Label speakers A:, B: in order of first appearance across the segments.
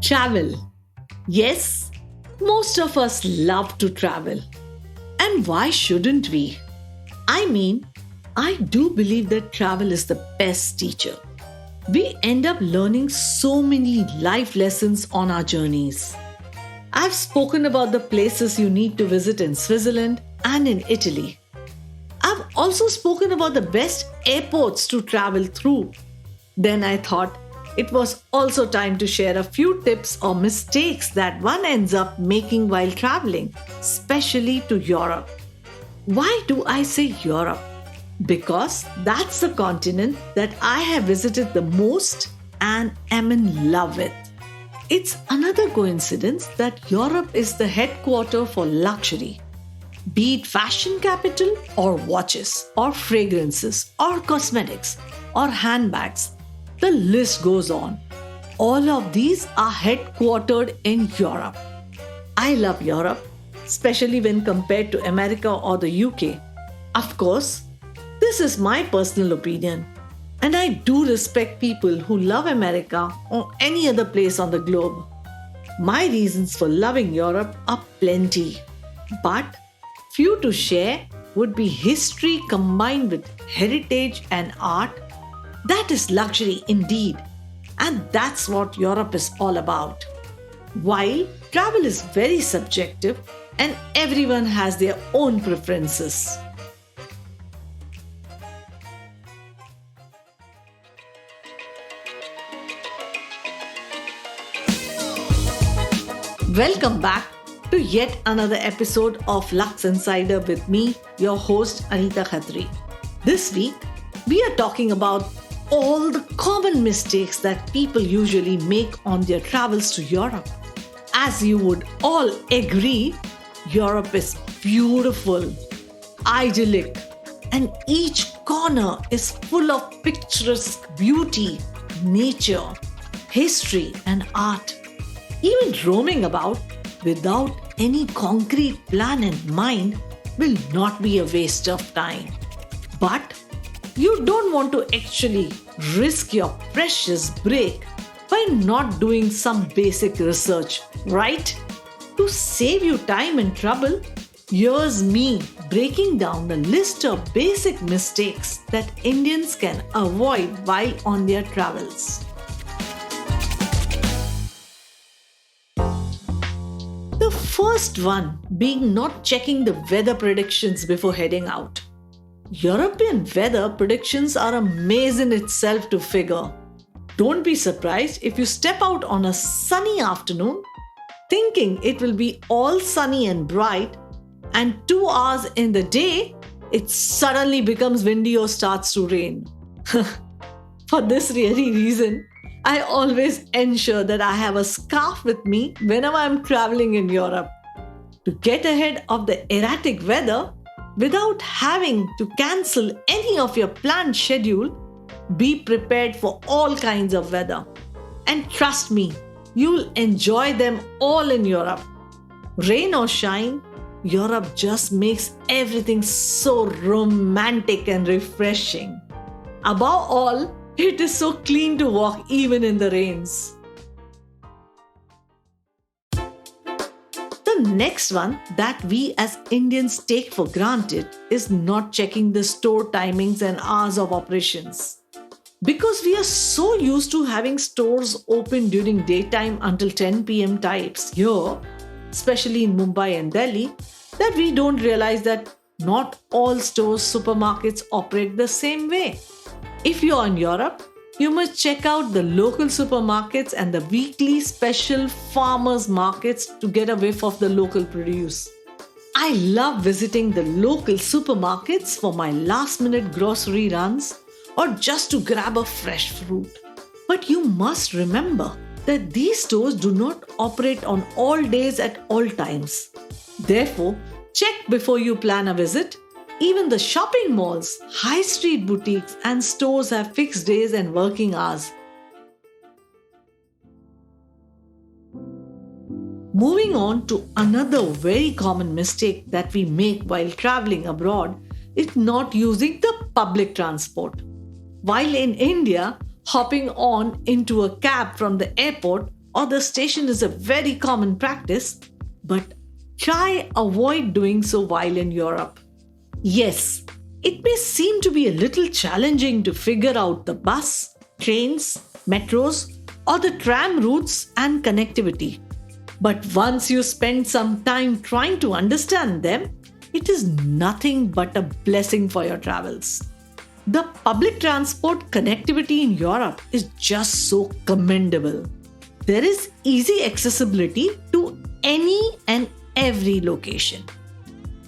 A: Travel. Yes, most of us love to travel. And why shouldn't we? I mean, I do believe that travel is the best teacher. We end up learning so many life lessons on our journeys. I've spoken about the places you need to visit in Switzerland and in Italy. I've also spoken about the best airports to travel through. Then I thought it was also time to share a few tips or mistakes that one ends up making while traveling, especially to Europe. Why do I say Europe? Because that's the continent that I have visited the most and am in love with. It's another coincidence that Europe is the headquarter for luxury. Be it fashion capital or watches or fragrances or cosmetics or handbags, the list goes on. All of these are headquartered in Europe. I love Europe, especially when compared to America or the UK. Of course, this is my personal opinion, and I do respect people who love America or any other place on the globe. My reasons for loving Europe are plenty, but few to share would be history combined with heritage and art. That is luxury indeed, and that's what Europe is all about. While travel is very subjective and everyone has their own preferences. Welcome back to yet another episode of Luxe Insider with me, your host Anita Khatri. This week, we are talking about all the common mistakes that people usually make on their travels to Europe. As you would all agree, Europe is beautiful, idyllic, and each corner is full of picturesque beauty, nature, history, and art. Even roaming about without any concrete plan in mind will not be a waste of time. But you don't want to actually risk your precious break by not doing some basic research, right? To save you time and trouble, here's me breaking down the list of basic mistakes that Indians can avoid while on their travels. The first one being not checking the weather predictions before heading out. European weather predictions are a maze in itself to figure. Don't be surprised if you step out on a sunny afternoon thinking it will be all sunny and bright, and 2 hours in the day it suddenly becomes windy or starts to rain. For this very reason, I always ensure that I have a scarf with me whenever I'm traveling in Europe. To get ahead of the erratic weather without having to cancel any of your planned schedule, be prepared for all kinds of weather. And trust me, you'll enjoy them all in Europe. Rain or shine, Europe just makes everything so romantic and refreshing. Above all, it is so clean to walk even in the rains. The next one that we as Indians take for granted is not checking the store timings and hours of operations. Because we are so used to having stores open during daytime until 10 p.m. types here, especially in Mumbai and Delhi, that we don't realize that not all stores, supermarkets operate the same way. If you're in Europe, you must check out the local supermarkets and the weekly special farmers markets to get a whiff of the local produce. I love visiting the local supermarkets for my last-minute grocery runs or just to grab a fresh fruit. But you must remember that these stores do not operate on all days at all times. Therefore, check before you plan a visit. Even the shopping malls, high street boutiques, and stores have fixed days and working hours. Moving on to another very common mistake that we make while traveling abroad is not using the public transport. While in India, hopping on into a cab from the airport or the station is a very common practice, but try avoid doing so while in Europe. Yes, it may seem to be a little challenging to figure out the bus, trains, metros, or the tram routes and connectivity. But once you spend some time trying to understand them, it is nothing but a blessing for your travels. The public transport connectivity in Europe is just so commendable. There is easy accessibility to any and every location.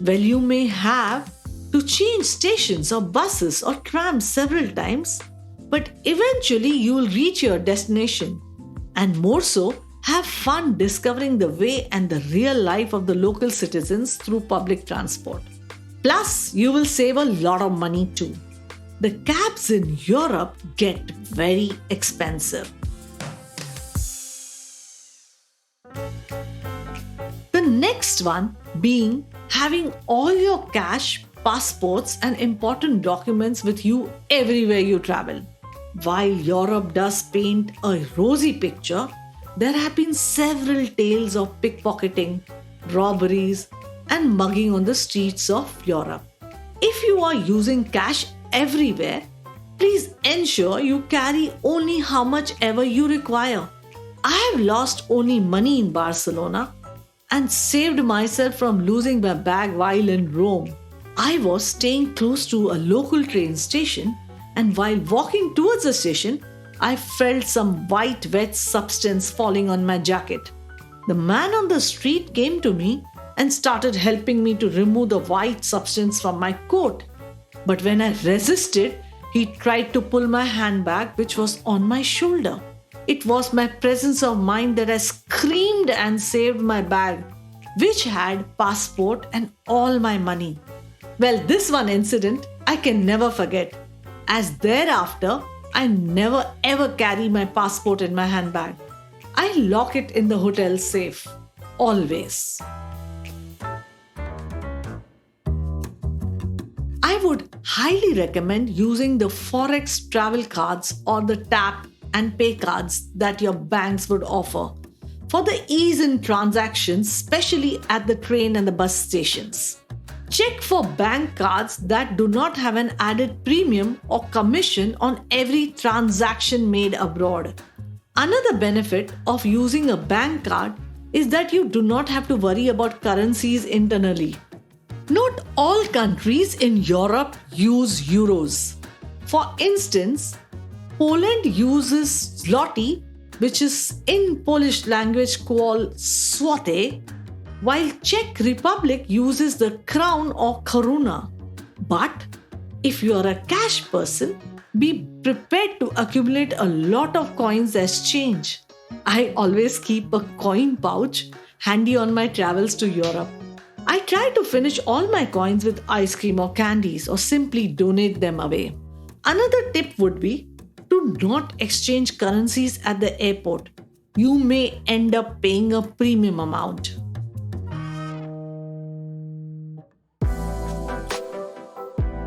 A: Well, you may have to change stations or buses or trams several times, but eventually you will reach your destination, and more so, have fun discovering the way and the real life of the local citizens through public transport. Plus, you will save a lot of money too. The cabs in Europe get very expensive. The next one being having all your cash, passports, and important documents with you everywhere you travel. While Europe does paint a rosy picture, there have been several tales of pickpocketing, robberies, and mugging on the streets of Europe. If you are using cash everywhere, please ensure you carry only how much ever you require. I have lost only money in Barcelona and saved myself from losing my bag while in Rome. I was staying close to a local train station, and while walking towards the station, I felt some white wet substance falling on my jacket. The man on the street came to me and started helping me to remove the white substance from my coat. But when I resisted, he tried to pull my handbag, which was on my shoulder. It was my presence of mind that I screamed and saved my bag, which had passport and all my money. Well, this one incident I can never forget, as thereafter I never ever carry my passport in my handbag. I lock it in the hotel safe, always. I would highly recommend using the Forex travel cards or the tap and pay cards that your banks would offer for the ease in transactions, especially at the train and the bus stations. Check for bank cards that do not have an added premium or commission on every transaction made abroad. Another benefit of using a bank card is that you do not have to worry about currencies internally. Not all countries in Europe use euros. For instance, Poland uses zloty, which is in Polish language called złoty, while Czech Republic uses the crown or koruna. But if you are a cash person, be prepared to accumulate a lot of coins as change. I always keep a coin pouch handy on my travels to Europe. I try to finish all my coins with ice cream or candies or simply donate them away. Another tip would be to not exchange currencies at the airport. You may end up paying a premium amount.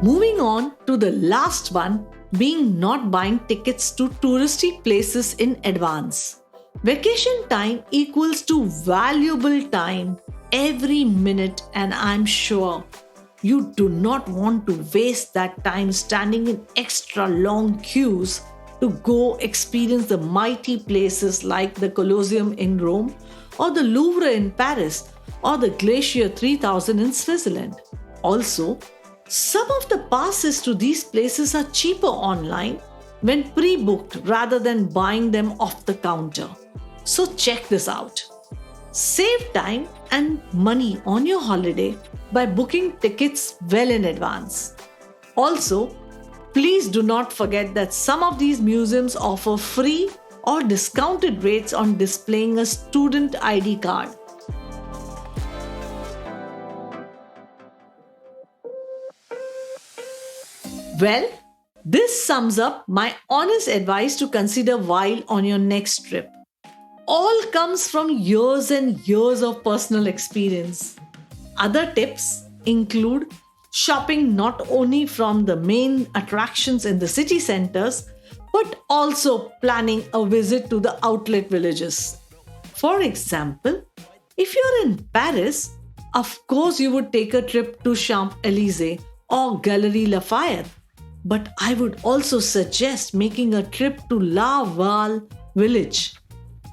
A: Moving on to the last one, being not buying tickets to touristy places in advance. Vacation time equals to valuable time every minute, and I'm sure you do not want to waste that time standing in extra long queues to go experience the mighty places like the Colosseum in Rome or the Louvre in Paris or the Glacier 3000 in Switzerland. Also, some of the passes to these places are cheaper online when pre-booked rather than buying them off the counter. So check this out. Save time and money on your holiday by booking tickets well in advance. Also, please do not forget that some of these museums offer free or discounted rates on displaying a student ID card. Well, this sums up my honest advice to consider while on your next trip. All comes from years and years of personal experience. Other tips include shopping not only from the main attractions in the city centers, but also planning a visit to the outlet villages. For example, if you're in Paris, of course you would take a trip to Champs-Élysées or Galerie Lafayette. But I would also suggest making a trip to La Val village,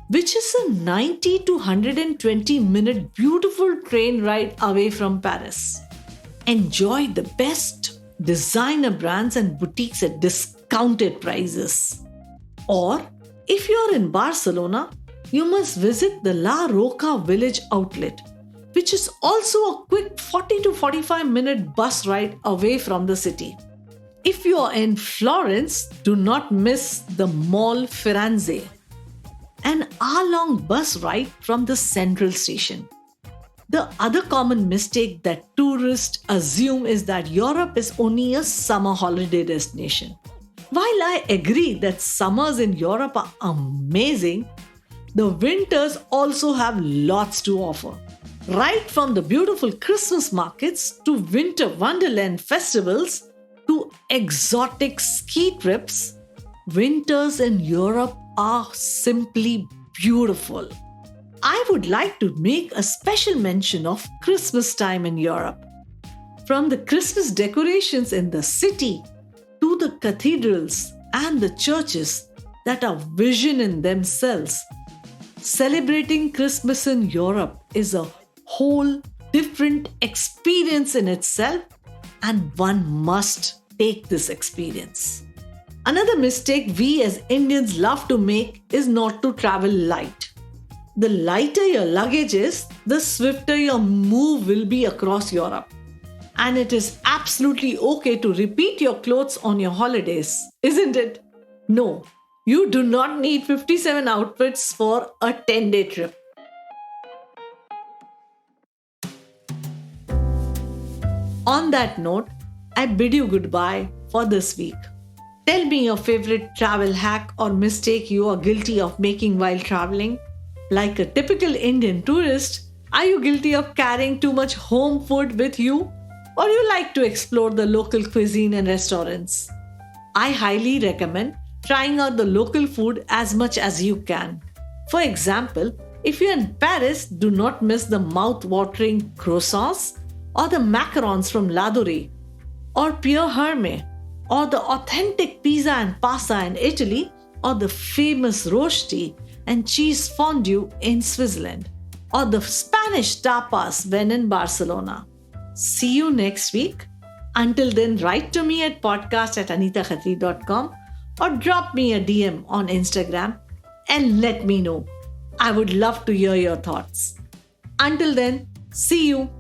A: which is a 90 to 120-minute beautiful train ride away from Paris. Enjoy the best designer brands and boutiques at discounted prices. Or, if you're in Barcelona, you must visit the La Roca village outlet, which is also a quick 40 to 45-minute bus ride away from the city. If you're in Florence, do not miss the Mall Firenze, an hour-long bus ride from the central station. The other common mistake that tourists assume is that Europe is only a summer holiday destination. While I agree that summers in Europe are amazing, the winters also have lots to offer. Right from the beautiful Christmas markets to winter wonderland festivals to exotic ski trips, winters in Europe are simply beautiful. I would like to make a special mention of Christmas time in Europe. From the Christmas decorations in the city to the cathedrals and the churches that are vision in themselves, celebrating Christmas in Europe is a whole different experience in itself, and one must take this experience. Another mistake we as Indians love to make is not to travel light. The lighter your luggage is, the swifter your move will be across Europe. And it is absolutely okay to repeat your clothes on your holidays, isn't it? No, you do not need 57 outfits for a 10-day trip. On that note, I bid you goodbye for this week. Tell me your favorite travel hack or mistake you are guilty of making while traveling. Like a typical Indian tourist, are you guilty of carrying too much home food with you? Or you like to explore the local cuisine and restaurants? I highly recommend trying out the local food as much as you can. For example, if you're in Paris, do not miss the mouth-watering croissants or the macarons from Ladurée or Pierre Hermé, or the authentic pizza and pasta in Italy, or the famous rosti and cheese fondue in Switzerland, or the Spanish tapas when in Barcelona. See you next week. Until then, write to me at podcast@anitakhatri.com or drop me a DM on Instagram and let me know. I would love to hear your thoughts. Until then, see you.